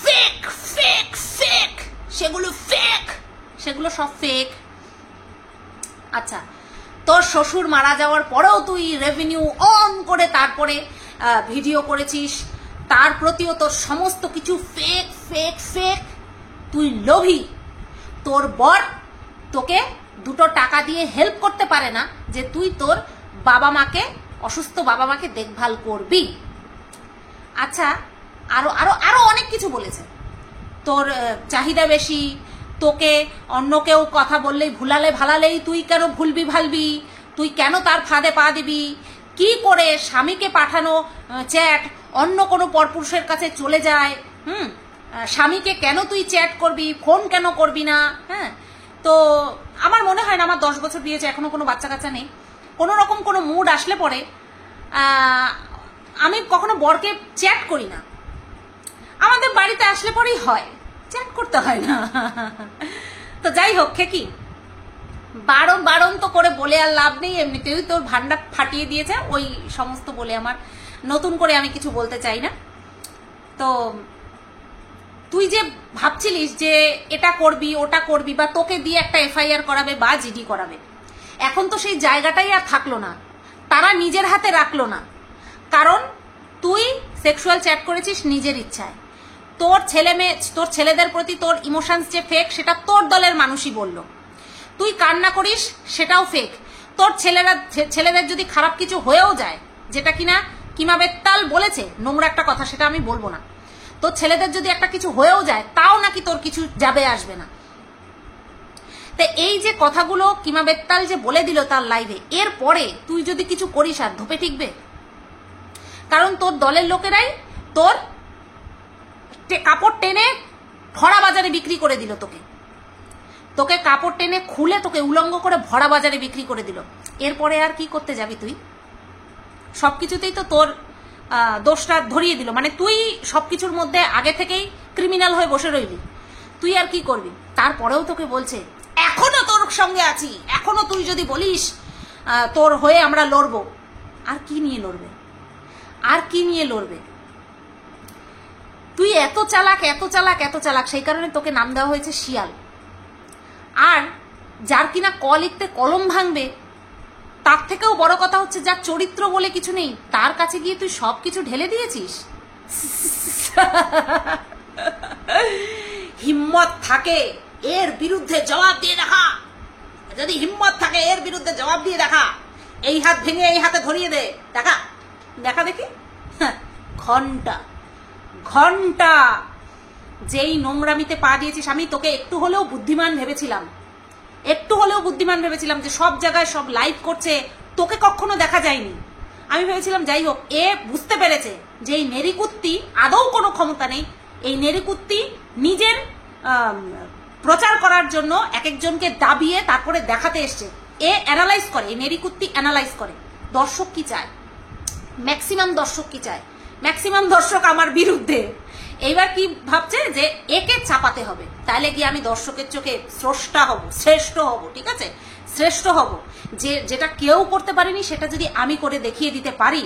ফেক ফেক ফেক, সেগুলো সব ফেক। আচ্ছা, তোর শ্বশুর মারা যাওয়ার পরেও তুই রেভিনিউ অন করে তারপরে ভিডিও করেছিস, তার প্রতিও তোর সমস্ত কিছু ফেক ফেক ফেক। তুই লোভী। তোর বর তোকে 2 টাকা দিয়ে হেল্প করতে পারে না যে তুই তোর বাবা মাকে, অসুস্থ বাবা মাকে দেখভাল করবি। আচ্ছা, আরো আরো আরো অনেক কিছু বলেছে। তোর চাহিদা বেশি, তোকে অন্য কেউ কথা বললেই ভুলালে ভালালেই তুই কেন ভুলবি ভালবি, তুই কেন তার ফাঁদে পা দিবি, কি করে স্বামীকে পাঠানো চ্যাট অন্য কোনো পরপুরুষের কাছে চলে যায়, স্বামীকে কেন তুই চ্যাট করবি, ফোন কেন করবি না? হ্যাঁ, তো আমার মনে হয় না, আমার 10 বছর বিয়েছে, এখনো কোনো বাচ্চা কাচ্চা নেই, কোনো রকম কোনো মুড আসলে পরে আমি কখনো বরকে চ্যাট করি না। আমাদের বাড়িতে আসলে পরেই হয়, চ্যাট করতে হয় না। তো যাই হোক, কি বারণ বারণ তো করে বলে আর লাভ নেই, এমনিতেই তোর ভান্ডার ফাটিয়ে দিয়েছে, ওই সমস্ত বলে আমার নতুন করে আমি কিছু বলতে চাই না। তো তুই যে ভাবছিলিস যে এটা করবি ওটা করবি, বা তোকে দিয়ে একটা এফআইআর করাবে বা জিডি করাবে, এখন তো সেই জায়গাটাই আর থাকলো না, তারা নিজের হাতে রাখলো না। কারণ তুই সেক্সুয়াল চ্যাট করেছিস নিজের ইচ্ছায়। তোর ছেলেদের প্রতি তোর ইমোশনস যে ফেক, সেটা তোর দলের মানুষই বলল। তুই কান্না করিস, সেটাও ফেক। তোর ছেলেদের যদি খারাপ কিছু হয়েও যায়, যেটা কিনা কিমা বেত্তাল বলেছে নোংরা একটা কথা, সেটা আমি বলবো না, তোর ছেলেদের যদি একটা কিছু হয়েও যায় তাও নাকি তোর কিছু যাবে আসবে না। তো এই যে কথাগুলো কিমা বেত্তাল যে বলে দিল তার লাইভে, এর পরে তুই যদি কিছু করিস আর ধোপে টিকবে? কারণ তোর দলের লোকেরাই তোর কাপড় টেনে ভরা বাজারে বিক্রি করে দিল, তোকে কাপড় টেনে খুলে তোকে উলঙ্গ করে ভরা বাজারে বিক্রি করে দিল। এরপরে আর কি করতে যাবি তুই? সবকিছুতেই তো তোর দোষটা ধরিয়ে দিল, মানে তুই সবকিছুর মধ্যে আগে থেকেই ক্রিমিনাল হয়ে বসে রইলি। তুই আর কি করবি? তারপরেও তোকে বলছে এখনো তোর সঙ্গে আছি, এখনো তুই যদি বলিস তোর হয়ে আমরা লড়বো। আর কি নিয়ে লড়বে? আর কি নিয়ে লড়বে? তুই এত চালাক এত চালাক এত চালাক, সেই কারণে তোকে নাম দেওয়া হয়েছে শিয়াল। আর যার কিনা ক লিখতে কলম ভাঙবে, তার থেকেও বড় কথা হচ্ছে যার চরিত্র বলে কিছু নেই, তার কাছে গিয়ে তুই সবকিছু ঢেলে দিয়েছিস। হিম্মত থাকে এর বিরুদ্ধে জবাব দিয়ে দেখা, যদি হিম্মত থাকে এর বিরুদ্ধে জবাব দিয়ে দেখা, এই হাত ভেঙে এই হাতে ধরিয়ে দে, দেখা দেখা দেখি। ঘন্টা ঘন্টা যেই নোংরামিতে পা দিয়েছিস, আমি তোকে একটু হলেও বুদ্ধিমান ভেবেছিলাম যে সব জায়গায় সব লাইভ করছে, তোকে কখনো দেখা যায়নি। আমি ভেবেছিলাম যাই হোক, এ বুঝতে পেরেছে যে এই নেরিকুত্তি আদৌ কোনো ক্ষমতা নেই, এই নেরিকুত্তি নিজের প্রচার করার জন্য এক একজনকে দাবিয়ে তারপরে দেখাতে এসছে। এ অ্যানালাইজ করে, এই নেরিকুত্তি অ্যানালাইজ করে দর্শক কি চায়, ম্যাক্সিমাম দর্শক কি চায়। ম্যাক্সিমাম দর্শক আমার বিরুদ্ধে। এইবার কি ভাবছে যে একে চাপাতে হবে, তাহলে কি আমি দর্শকের চোখে স্রষ্টা হব, শ্রেষ্ঠ হব, ঠিক আছে, শ্রেষ্ঠ হব। যেটা কেউ করতে পারেনি সেটা যদি আমি করে দেখিয়ে দিতে পারি,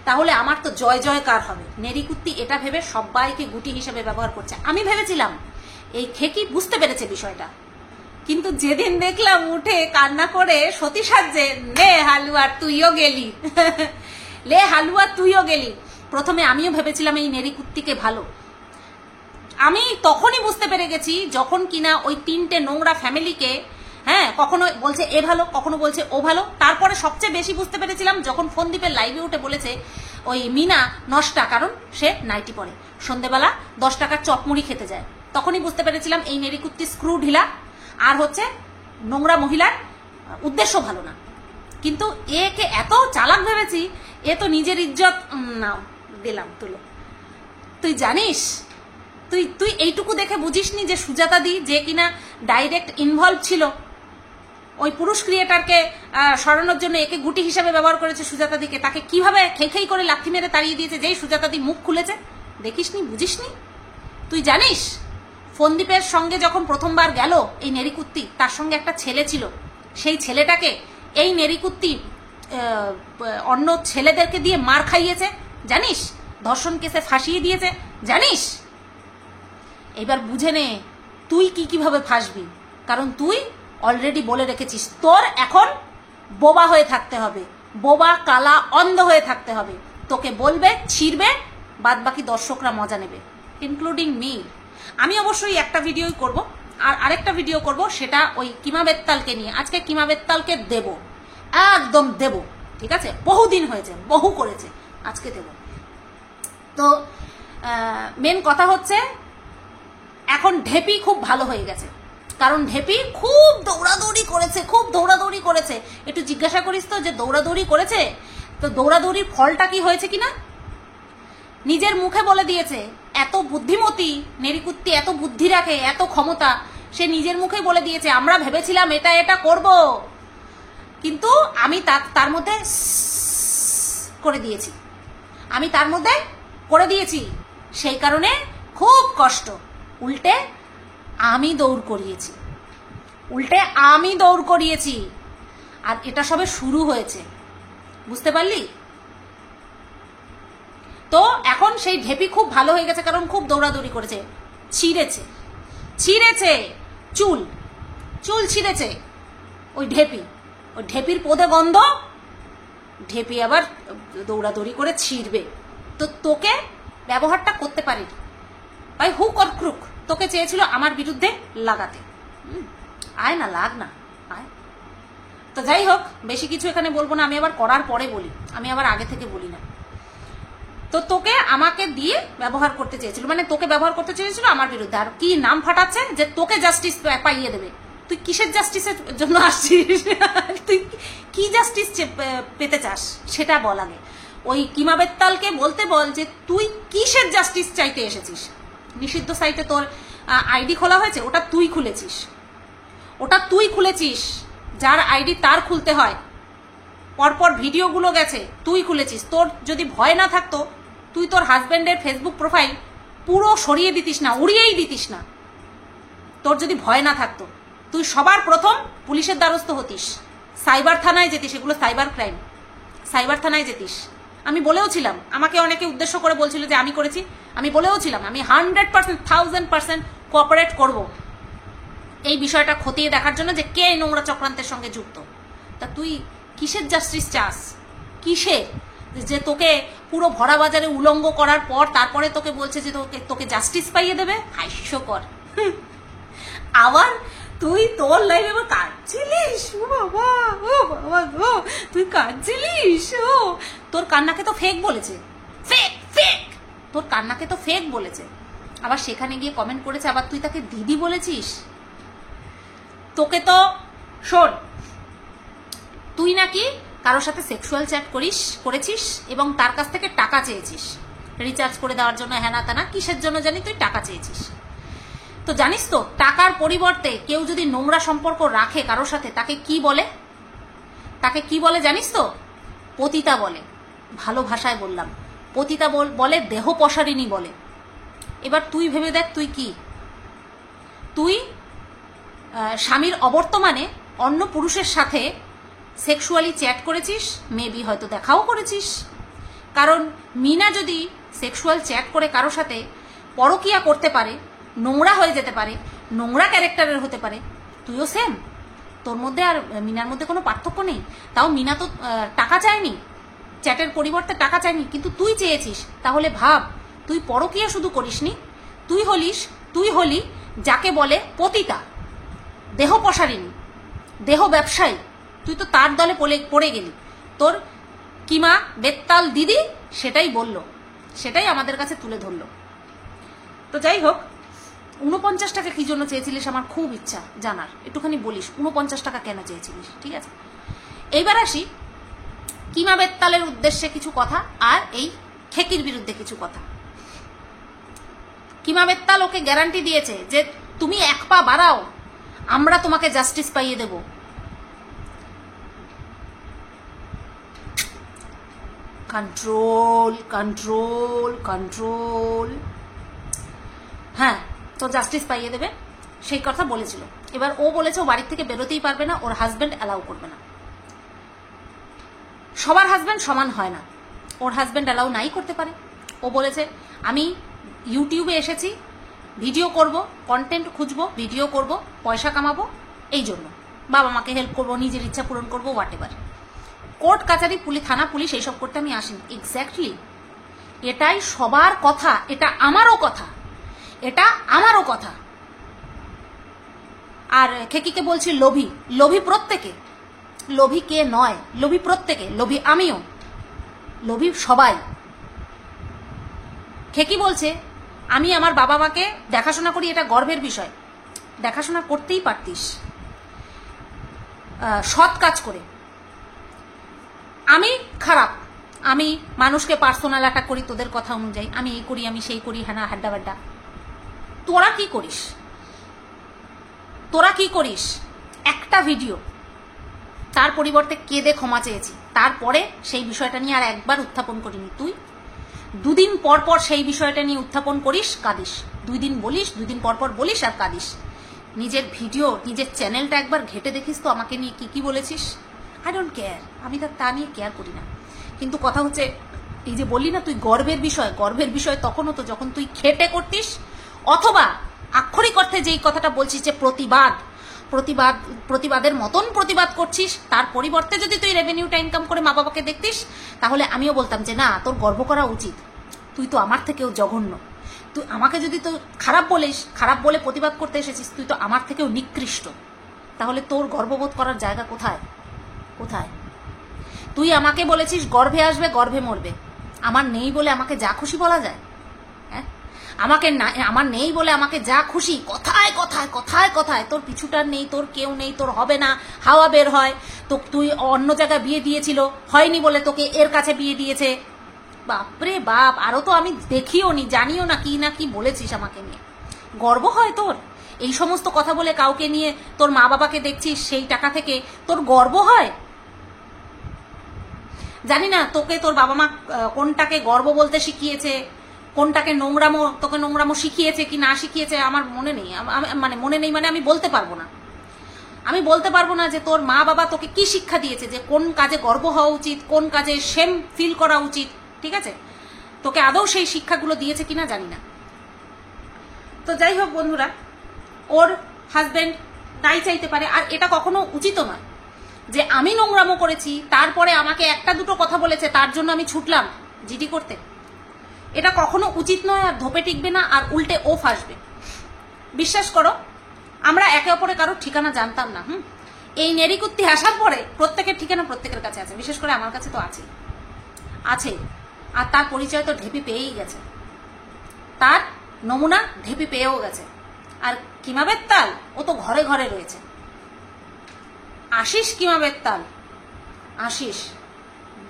তাহলে আমার তো জয় জয়কার হবে। নেরিকুত্তি এটা ভেবে সবাইকে গুটি হিসেবে ব্যবহার করছে। আমি ভেবেছিলাম এই খেকি বুঝতে পেরেছে বিষয়টা। কিন্তু যেদিন দেখলাম উঠে কান্না করে সতী সাজছে, লে হালুয়া তুইও গেলি লে হালুয়া তুইও গেলি। প্রথমে আমিও ভেবেছিলাম এই নেড়িকুত্তিকে ভালো, আমি তখনই বুঝতে পেরে গেছি যখন কিনা ওই 3টে নোংরা ফ্যামিলিকে, হ্যাঁ, কখনো বলছে এ ভালো, কখনো বলছে ও ভালো। তারপরে সবচেয়ে বেশি বুঝতে পেরেছিলাম যখন ফোনদীপের লাইভে উঠে বলেছে ওই মিনা নষ্টা, কারণ সে নাইটি পরে, সন্ধেবেলা 10 টাকার চপমুড়ি খেতে যায়। তখনই বুঝতে পেরেছিলাম এই নেড়িকুত্তি স্ক্রু ঢিলা, আর হচ্ছে নোংরা মহিলার উদ্দেশ্য ভালো না। কিন্তু একে এত চালাক ভেবেছি, এ তো নিজের ইজ্জত নাও দিলাম তুলে। তুই জানিস, তুই এইটুকু দেখে বুঝিসনি যে সুজাতা দি যে কিনা ডাইরেক্ট ইনভলভ ছিল ওই পুরুষ ক্রিয়েটারকে সরানোর জন্য, একে গুটি হিসাবে ব্যবহার করেছে সুজাতা দিকে, তাকে কিভাবে খেই করে লাথি মেরে তাড়িয়ে দিয়েছে যেই সুজাতা দি মুখ খুলেছে। দেখিসনি, বুঝিসনি? তুই জানিস ফোনদীপের সঙ্গে যখন প্রথমবার গেল এই নেড়িকুত্তি, তার সঙ্গে একটা ছেলে ছিল, সেই ছেলেটাকে এই নেড়িকুত্তি অন্য ছেলেদেরকে দিয়ে মার খাইয়েছে, জানিস? ধর্ষণ কেসে ফাঁসিয়ে দিয়েছে, জানিস? এবার বুঝে নে তুই কিভাবে ফাঁসবি, কারণ তুই অলরেডি বলে রেখেছিস তোর এখন বোবা হয়ে থাকতে হবে, বোবা কালা অন্ধ হয়ে থাকতে হবে। তোকে বলবে, ছিড়বে, বাদ বাকি দর্শকরা মজা নেবে, ইনক্লুডিং মি। আমি অবশ্যই একটা ভিডিওই করব, আর আরেকটা ভিডিও করব সেটা ওই কিমা বেত্তালকে নিয়ে। আজকে কিমা বেত্তালকে দেব, একদম দেব, ঠিক আছে? বহুদিন হয়েছে, বহু করেছে, আজকে দেব। তো মেন কথা হচ্ছে এখন ঢেপি খুব ভালো হয়ে গেছে, কারণ ঢেপি খুব দৌড়াদৌড়ি করেছে। একটু জিজ্ঞাসা করিস তো যে দৌড়াদৌড়ি করেছে তো দৌড়াদৌড়ির ফলটা কি হয়েছে কিনা নিজের মুখে বলে দিয়েছে। এত বুদ্ধিমতী নেড়িকুত্তি, এত বুদ্ধি রাখে, এত ক্ষমতা, সে নিজের মুখে বলে দিয়েছে আমরা ভেবেছিলাম এটা করব, কিন্তু আমি তার মধ্যে করে দিয়েছি, সেই কারণে খুব কষ্ট। উল্টে আমি দৌড় করিয়েছি, আর এটা সবে শুরু হয়েছে, বুঝতে পারলি? তো এখন সেই ঢেপি খুব ভালো হয়ে গেছে, কারণ খুব দৌড়াদৌড়ি করেছে, ছিঁড়েছে চুল ছিঁড়েছে ওই ঢেপির পদে গন্ধ, ঢেপি আবার দৌড়াদৌড়ি করে ছিঁড়বে। তো তোকে ব্যবহারটা করতে পারিনি, ভাই হুক অর ক্রুক, তোকে চেয়েছিল আমার বিরুদ্ধে লাগাতে, আয় না, লাগ না, আয়। তো যাই হোক, বেশি কিছু এখানে বলবো না, আমি আবার করার পরে বলি, আমি আবার আগে থেকে বলি না। তো তোকে আমাকে দিয়ে ব্যবহার করতে চেয়েছিল, মানে তোকে ব্যবহার করতে চেয়েছিল আমার বিরুদ্ধে, আর কি নাম ফাটাচ্ছে যে তোকে জাস্টিস পাইয়ে দেবে। তুই কিসের জাস্টিসের জন্য আসছিস? তুই কি জাস্টিস পেতে চাস সেটা বল আগে। ওই কিমা বেত্তালকে বলতে বল যে তুই কিসের জাস্টিস চাইতে এসেছিস। নিষিদ্ধ সাইটে তোর আইডি খোলা হয়েছে, ওটা তুই খুলেছিস, যার আইডি তার খুলতে হয়, পরপর ভিডিওগুলো গেছে, তুই খুলেছিস। তোর যদি ভয় না থাকতো তুই তোর হাজব্যান্ডের ফেসবুক প্রোফাইল পুরো সরিয়ে দিতিস না, উড়িয়েই দিতিস না। তোর যদি ভয় না থাকতো তুই সবার প্রথম পুলিশের দ্বারস্থ হতিস, সাইবার থানায় যেতিস, এগুলো সাইবার ক্রাইম, সাইবার থানায় যেতিস। আমি বলেও ছিলাম, আমাকে অনেকে উদ্দেশ্য করে বলছিল যে আমি করেছি, আমি বলেও ছিলাম আমি 100% 1000% কোঅপারেট করব এই বিষয়টা খতিয়ে দেখার জন্য যে কে নোংরা চক্রান্তের সঙ্গে যুক্ত। তা তুই কিসের জাস্টিস চাস, কিসের? যে তোকে পুরো ভরা বাজারে উলঙ্গ করার পর তারপরে তোকে বলছে যে তোকে জাস্টিস পাইয়ে দেবে, হাস্যকর। আবার তুই তোর লাইফে আবার কাঁদছিলিস, ও বাবা গো, তুই কাঁদছিলিস। ও তোর কান্নাকে তো ফেক বলেছে, তোর কান্নাকে তো ফেক বলেছে, আবার সেখানে গিয়ে কমেন্ট করেছে আবার তুই তাকে দিদি বলেছিস। তোকে তো শোন, তুই নাকি কারোর সাথে সেক্সুয়াল চ্যাট করেছিস এবং তার কাছ থেকে টাকা চেয়েছিস রিচার্জ করে দেওয়ার জন্য, হ্যানা তানা কিসের জন্য জানি তুই টাকা চেয়েছিস। তো জানিস তো টাকার পরিবর্তে কেউ যদি নোংরা সম্পর্ক রাখে কারোর সাথে তাকে কি বলে জানিস তো? পতিতা বলে। ভালো ভাষায় বললাম, পতিতা বলে, দেহ পসারিনী বলে। এবার তুই ভেবে দেখ তুই স্বামীর অবর্তমানে অন্য পুরুষের সাথে সেক্সুয়ালি চ্যাট করেছিস, মেবি হয়তো দেখাও করেছিস। কারণ মিনা যদি সেক্সুয়াল চ্যাট করে কারোর সাথে পরকিয়া করতে পারে নোংরা হয়ে যেতে পারে, নোংরা ক্যারেক্টারের হতে পারে, তুইও সেম। তোর মধ্যে আর মিনার মধ্যে কোনো পার্থক্য নেই। তাও মিনা তো টাকা চায়নি, চ্যাটের পরিবর্তে টাকা চায়নি, কিন্তু তুই চেয়েছিস। তাহলে ভাব, তুই পরকীয়া শুধু করিসনি, তুই হলি যাকে বলে পতিতা, দেহ পসারিনী, দেহ ব্যবসায়ী। তুই তো তার দলে পড়ে গেলি। তোর কিমা বেত্তাল দিদি সেটাই বলল, সেটাই আমাদের কাছে তুলে ধরলো। তো যাই হোক, 49 টাকা কি জন্য চেয়েছিলিস আমার খুব ইচ্ছা জানার, একটুখানি বলিস 49 টাকা কেন চেয়েছিলিস? ঠিক আছে, এইবার আসি কিমা বেত্তালের উদ্দেশ্যে কিছু কথা আর এই খেকির বিরুদ্ধে কিছু কথা। কিমা বেত্তাল ওকে গ্যারান্টি দিয়েছে যে তুমি এক পা বাড়াও, আমরা তোমাকে জাস্টিস পাইয়ে দেব। কন্ট্রোল কন্ট্রোল কন্ট্রোল, হ্যাঁ, তো জাস্টিস পাইয়ে দেবে সেই কথা বলেছিল। এবার ও বলেছে ও বাড়ির থেকে বেরোতেই পারবে না, ওর হাজব্যান্ড অ্যালাউ করবে না। সবার হাজব্যান্ড সমান হয় না, ওর হাজব্যান্ড অ্যালাউ নাই করতে পারে। ও বলেছে আমি ইউটিউবে এসেছি, ভিডিও করব, কন্টেন্ট খুঁজবো, ভিডিও করব, পয়সা কামাবো, এই জন্য বাবা মাকে হেল্প করবো, নিজের ইচ্ছা পূরণ করবো, হোয়াট এভার। কোর্ট কাচারি থানা পুলিশ এইসব করতে আমি আসিনি। এক্স্যাক্টলি এটাই সবার কথা, এটা আমারও কথা, এটা আমারও কথা। আর খেকিকে বলছি লোভী, লোভী প্রত্যেকে, লোভী কে নয়, লোভী প্রত্যেকে, লোভী আমিও, লোভী সবাই। খেকি বলছে আমি আমার বাবা মাকে দেখাশোনা করি, এটা গর্বের বিষয়। দেখাশোনা করতেই পারতিস সৎ কাজ করে। আমি খারাপ, আমি মানুষকে পার্সোনাল অ্যাটাক করি তোদের কথা অনুযায়ী, আমি এই করি, আমি সেই করি, হ্যাঁ হাড্ডা বাড্ডা। তোরা কি করিস? তোরা কি করিস? একটা ভিডিও, তার পরিবর্তে কেঁদে ক্ষমা চেয়েছি, তারপরে সেই বিষয়টা নিয়ে আর একবার উত্থাপন করিনি। তুই দুদিন পর পর সেই বিষয়টা নিয়ে উত্থাপন করিস, কাঁদিস, 2 দিন বলিস, 2 দিন পর পর বলিস আর কাঁদিস। নিজের ভিডিও, নিজের চ্যানেলটা একবার ঘেটে দেখিস তো আমাকে নিয়ে কি কি বলেছিস। আই ডোন্ট কেয়ার, আমি তা নিয়ে কেয়ার করি না। কিন্তু কথা হচ্ছে এই যে বললি না তুই গর্বের বিষয়, গর্বের বিষয় তখন হতো যখন তুই খেটে করতিস, অথবা আক্ষরিক অর্থে যেই কথাটা বলছিস যে প্রতিবাদের মতন প্রতিবাদ করছিস, তার পরিবর্তে যদি তুই রেভিনিউটা ইনকাম করে মা বাবাকে দেখতিস, তাহলে আমিও বলতাম যে না, তোর গর্ব করা উচিত, তুই তো আমার থেকেও জঘন্য। তুই আমাকে যদি তো খারাপ বলিস, খারাপ বলে প্রতিবাদ করতে এসেছিস, তুই তো আমার থেকেও নিকৃষ্ট। তাহলে তোর গর্ববোধ করার জায়গা কোথায়? কোথায়? তুই আমাকে বলেছিস গর্ভে আসবে, গর্ভে মরবে। আমার নেই বলে আমাকে যা খুশি বলা যায়? হ্যাঁ, আমার নেই বলে আমাকে যা খুশি, কথায় কথায় কথায় কথায়, তোর পিছুটার নেই, তোর কেউ নেই, তোর হবে না, হাওয়া বের হয়, তো তুই অন্য জায়গায় বিয়ে দিয়েছিল, হয়নি বলে তোকে এর কাছে বিয়ে দিয়েছে। বাপরে বাপ, আরো তো আমি দেখিও নি, জানিও না কি বলেছিস আমাকে নিয়ে। গর্ব হয় তোর? এই সমস্ত কথা বলে কাউকে নিয়ে তোর মা বাবাকে দেখছিস, সেই টাকা থেকে তোর গর্ব হয়? জানি না তোকে তোর বাবা মা কোনটাকে গর্ব বলতে শিখিয়েছে, কোনটাকে তোকে নোংরামো শিখিয়েছে কি না শিখিয়েছে আমার মনে নেই। মানে আমি বলতে পারবো না। আমি বলতে পারবো না যে তোর মা বাবা তোকে কি শিক্ষা দিয়েছে, যে কোন কাজে গর্ব হওয়া উচিত, কোন কাজে শেম ফিল করা উচিত। ঠিক আছে, তোকে আদৌ সেই শিক্ষাগুলো দিয়েছে কিনা জানি না। তো যাই হোক বন্ধুরা, ওর হাজবেন্ড তাই চাইতে পারে। আর এটা কখনো উচিত নয় যে আমি নোংরামো করেছি, তারপরে আমাকে একটা দুটো কথা বলেছে, তার জন্য আমি ছুটলাম জিডি করতে। এটা কখনো উচিত নয়, আর ধোপে টিকবে না, আর উল্টে ও ফাঁসবে। বিশ্বাস করো, আমরা একে অপরে কারোর ঠিকানা জানতাম না। এই নেরিকুত্তি আসার পরে প্রত্যেকের ঠিকানা প্রত্যেকের কাছে আছে, বিশেষ করে আমার কাছে তো আছে। আর তার পরিচয় তো ঢেপি পেয়েই গেছে, তার নমুনা ঢেপি পেয়েও গেছে। আর কিমা বেত্তাল, ও তো ঘরে ঘরে রয়েছে। আসিস কিমা বেত্তাল, আসিস।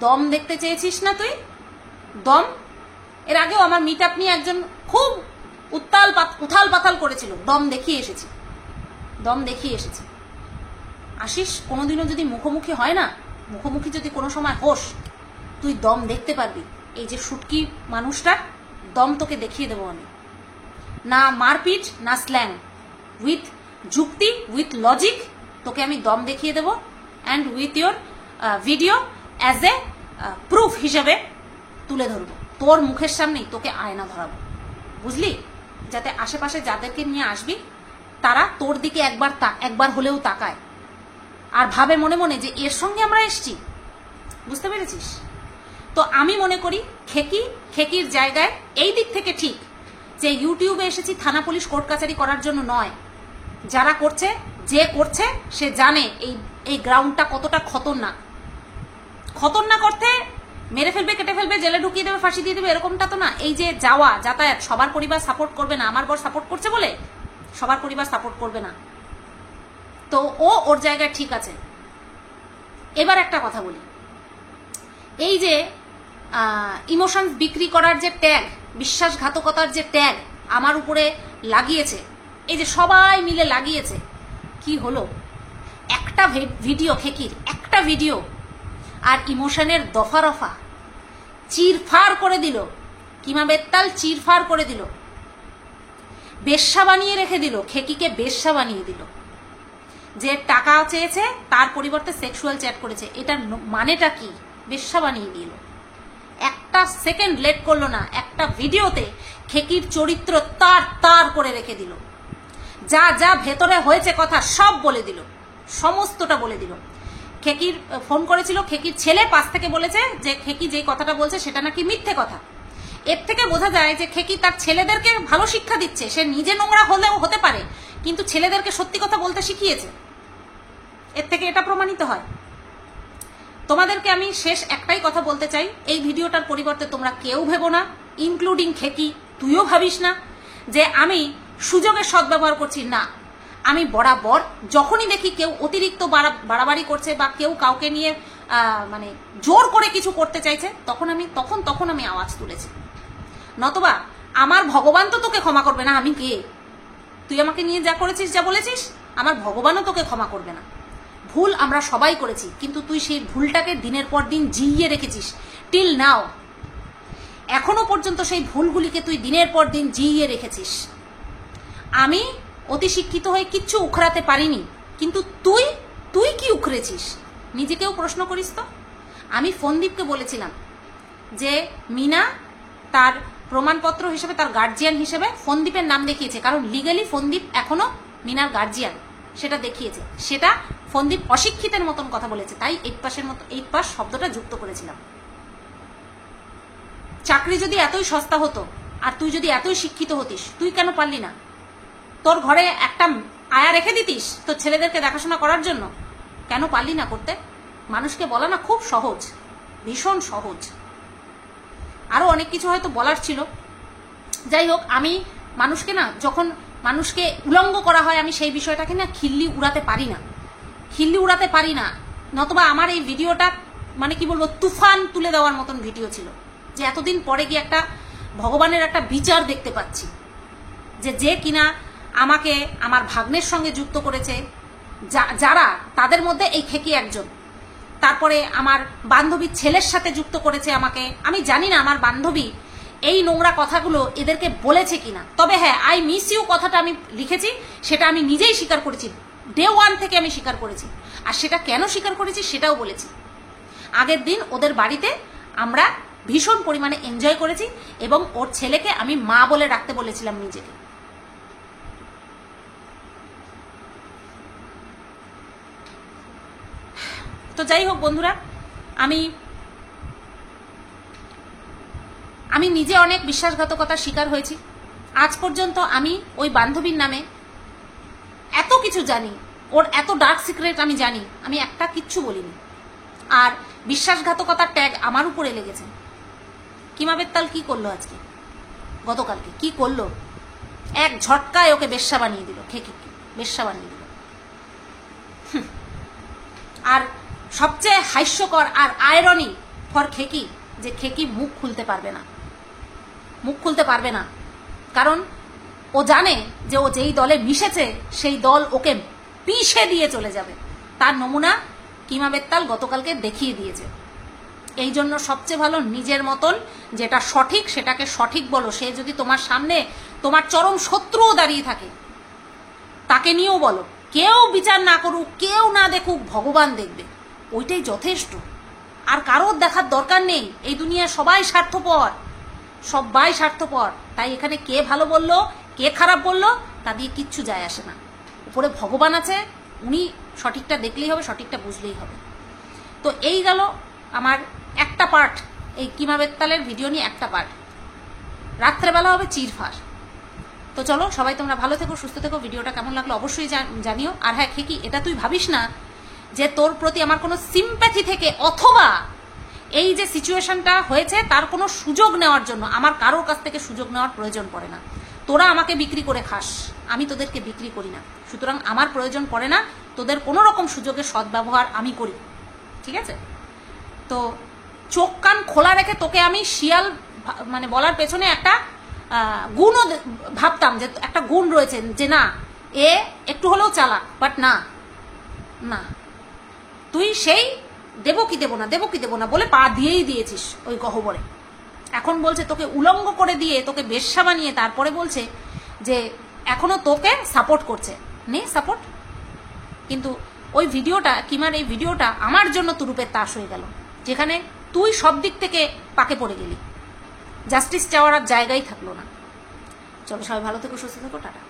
দম দেখতে চেয়েছিস না তুই? দম এর আগেও আমার মিট আপ নিয়ে একজন খুব উথাল পাথাল করেছিল, দম দেখিয়ে এসেছি। আসিস, কোনোদিনও যদি মুখোমুখি হয় না, মুখোমুখি যদি কোনো সময় হোস, তুই দম দেখতে পারবি। এই যে শুটকি মানুষটা, দম তোকে দেখিয়ে দেবো আমি। না মারপিট, না স্ল্যাং, উইথ যুক্তি, উইথ লজিক তোকে আমি দম দেখিয়ে দেবো। And with your video as a proof হিসেবে তুলে ধরবো। তোর মুখের সামনেই তোকে আয়না ধরাবো, বুঝলি? যাতে আশেপাশে যাদেরকে নিয়ে আসবি তারা তোর দিকে একবার হলেও তাকায় আর ভাবে মনে মনে যে এর সঙ্গে আমরা এসছি। বুঝতে পেরেছিস? তো আমি মনে করি খেকির জায়গায় এই দিক থেকে ঠিক যে ইউটিউবে এসেছি থানা পুলিশ কোর্ট কাছারি করার জন্য নয়। যারা করছে, যে করছে সে জানে এই গ্রাউন্ডটা কতটা খতরনাক অর্থে মেরে ফেলবে, কেটে ফেলবে, জেলে ঢুকিয়ে দেবে, ফাঁসি দিয়ে দেবে, এরকমটা তো না। এই যে যাওয়া যাতায়াত, সবার পরিবার সাপোর্ট করবে না। আমার বর সাপোর্ট করছে বলে সবার পরিবার সাপোর্ট করবে না। তো ওর জায়গায় ঠিক আছে। এবার একটা কথা বলি, এই যে ইমোশন বিক্রি করার যে ট্যাগ, বিশ্বাসঘাতকতার যে ট্যাগ আমার উপরে লাগিয়েছে, এই যে সবাই মিলে লাগিয়েছে, কি হলো? একটা ভিডিও, খেকির একটা ভিডিও আর ইমোশনের দফা রফা চিরফার করে দিল। কিমা বেত্তাল চিরফার করে দিল, বেশ্যা বানিয়ে রেখে দিল, খেকিকে বেশ্যা বানিয়ে দিল। যে টাকা চেয়েছে তার পরিবর্তে সেক্সুয়াল চ্যাট করেছে, এটার মানেটা কি? বেশ্যা বানিয়ে দিল। একটা সেকেন্ড লেট করলো না, একটা ভিডিওতে খেকির চরিত্র তার করে রেখে দিল। যা যা ভেতরে হয়েছে কথা সব বলে দিল, সমস্তটা বলে দিল। খেকির ফোন করেছিল, খেকির ছেলে পাশ থেকে বলেছে যে খেকি যেই কথাটা বলছে সেটা নাকি মিথ্যে কথা। এর থেকে বোঝা যায় যে খেকি তার ছেলেদেরকে ভালো শিক্ষা দিচ্ছে। সে নিজে নোংরা হলেও হতে পারে, কিন্তু ছেলেদেরকে সত্যি কথা বলতে শিখিয়েছে। এর থেকে এটা প্রমাণিত হয়। তোমাদেরকে আমি শেষ একটাই কথা বলতে চাই, এই ভিডিওটার পরিবর্তে তোমরা কেউ ভেবো না, ইনক্লুডিং খেকি, তুইও ভাবিস না যে আমি সুযোগের সদ্ব্যবহার করছি। না, আমি বরাবর যখনই দেখি কেউ অতিরিক্ত বাড়াবাড়ি করছে বা কেউ কাউকে নিয়ে মানে জোর করে কিছু করতে চাইছে, তখন আমি আওয়াজ তুলেছি। নতবা আমার ভগবান তো তোকে ক্ষমা করবে না। আমি কে? তুই আমাকে নিয়ে যা করেছিস, যা বলেছিস, আমার ভগবানও তোকে ক্ষমা করবে না। ভুল আমরা সবাই করেছি, কিন্তু তুই সেই ভুলটাকে দিনের পর দিন জিইয়ে রেখেছিস। টিল নাও, এখনো পর্যন্ত সেই ভুলগুলিকে তুই দিনের পর দিন জিইয়ে রেখেছিস। আমি অতি শিক্ষিত হয়ে কিচ্ছু উখড়াতে পারিনি, কিন্তু তুই কি উখড়েছিস নিজেকেও প্রশ্ন করিস তো। আমি ফোনদীপকে বলেছিলাম যে মিনা তার প্রমাণপত্র হিসেবে, তার গার্জিয়ান হিসেবে ফোনদীপের নাম দেখিয়েছে, কারণ লিগালি ফোনদীপ এখনো মিনার গার্জিয়ান, সেটা দেখিয়েছে। সেটা ফোনদীপ অশিক্ষিতের মতন কথা বলেছে, তাই 8 পাস শব্দটা যুক্ত করেছিলাম। চাকরি যদি এতই সস্তা হতো আর তুই যদি এতই শিক্ষিত হতিস, তুই কেন পারলি না? তোর ঘরে একটা আয়া রেখে দিতিস তোর ছেলেদেরকে দেখাশোনা করার জন্য, কেন পারলি না করতে? মানুষকে বলা না খুব সহজ, ভীষণ সহজ। আরো অনেক কিছু হয়তো বলার ছিল। যাই হোক, আমি মানুষকে না, যখন মানুষকে উলঙ্গ করা হয়, আমি সেই বিষয়টাকে না খিল্লি উড়াতে পারি না। নতবা আমার এই ভিডিওটা মানে কি বলবো, তুফান তুলে দেওয়ার মতন ভিডিও ছিল, যে এতদিন পরে গিয়ে একটা ভগবানের একটা বিচার দেখতে পাচ্ছি, যে কিনা আমাকে আমার ভাগ্নের সঙ্গে যুক্ত করেছে, যারা তাদের মধ্যে এই খেকি একজন। তারপরে আমার বান্ধবীর ছেলের সাথে যুক্ত করেছে আমাকে। আমি জানি না আমার বান্ধবী এই নোংরা কথাগুলো এদেরকে বলেছে কিনা, তবে হ্যাঁ, আই মিস ইউ কথাটা আমি লিখেছি, সেটা আমি নিজেই স্বীকার করেছি। ডে 1 থেকে আমি স্বীকার করেছি, আর সেটা কেন স্বীকার করেছি সেটাও বলেছি। আগের দিন ওদের বাড়িতে আমরা ভীষণ পরিমাণে এনজয় করেছি, এবং ওর ছেলেকে আমি মা বলে রাখতে বলেছিলাম নিজেকে। তো যাই হোক বন্ধুরা, আমি নিজে অনেক বিশ্বাসঘাতকতার শিকার হয়েছি। আজ পর্যন্ত আমি ওই বান্ধবীর নামে এত কিছু জানি, ওর এত ডার্ক সিক্রেট আমি জানি, আমি একটা কিচ্ছু বলিনি। আর বিশ্বাসঘাতকতার ট্যাগ আমার উপরে লেগেছে। কিমা বেত্তাল কি করলো আজকে, গতকালকে কি করলো? এক ঝটকায় ওকে বেশ্যা বানিয়ে দিল, খেকিকে বেশ্যা বানিয়ে দিল। আর সবচেয়ে হাস্যকর আর আয়রনি ফর খেকি, যে খেকি মুখ খুলতে পারবে না, কারণ ও জানে যে ও যেই দলে মিশেছে সেই দল ওকে পিষে দিয়ে চলে যাবে। তার নমুনা কিমা বেত্তাল গতকালকে দেখিয়ে দিয়েছে। এই জন্য সবচেয়ে ভালো নিজের মতন যেটা সঠিক সেটাকে সঠিক বলো। সে যদি তোমার সামনে তোমার চরম শত্রুও দাঁড়িয়ে থাকে, তাকে নিয়েও বলো। কেউ বিচার না করুক, কেউ না দেখুক, ভগবান দেখবে, ওইটাই যথেষ্ট। আর কারোর দেখার দরকার নেই। এই দুনিয়া সবাই স্বার্থপর। তাই এখানে কে ভালো বললো, কে খারাপ বললো তা দিয়ে কিচ্ছু যায় আসে না। উপরে ভগবান আছে, উনি সঠিকটা দেখলেই হবে, সঠিকটা বুঝলেই হবে। তো এই গেল আমার একটা পার্ট, এই কিমা বেত্তালের ভিডিও নিয়ে একটা পার্ট। রাত্রেবেলা হবে চিরফার। তো চলো সবাই তোমরা ভালো থেকো, সুস্থ থেকো। ভিডিওটা কেমন লাগলো অবশ্যই জানিও। আর হ্যাঁ খেকি, এটা তুই ভাবিস না যে তোর প্রতি আমার কোনো সিম্প্যাথি থেকে অথবা এই যে সিচুয়েশনটা হয়েছে তার কোনো সুযোগ নেওয়ার জন্য আমার কারোর কাছ থেকে সুযোগ নেওয়ার প্রয়োজন পড়ে না। তোরা আমাকে বিক্রি করে খাস, আমি তোদেরকে বিক্রি করি না, সুতরাং আমার প্রয়োজন পড়ে না তোদের কোনো রকম সুযোগের সদ্ব্যবহার আমি করি, ঠিক আছে? তো চোখ কান খোলা রেখে তোকে আমি শিয়াল মানে বলার পেছনে একটা গুণও ভাবতাম, যে একটা গুণ রয়েছে যে না এ একটু হলেও চালাক, বাট না না, তুই সেই দেবো কি দেবো না বলে পা দিয়েই দিয়েছিস ওই গহ্বরে। এখন বলছে তোকে উলঙ্গ করে দিয়ে তোকে বেশ্যা বানিয়ে তারপরে বলছে যে এখনো তোকে সাপোর্ট করছে। নে সাপোর্ট, কিন্তু ওই ভিডিওটা কিমার এই ভিডিওটা আমার জন্য তুরুপের তাস হয়ে গেল, যেখানে তুই সব দিক থেকে পাকে পড়ে গেলি, জাস্টিস চাওয়ার আর জায়গাই থাকলো না। চলো সবাই ভালো থেকো, সুস্থ থেকো, টাটা।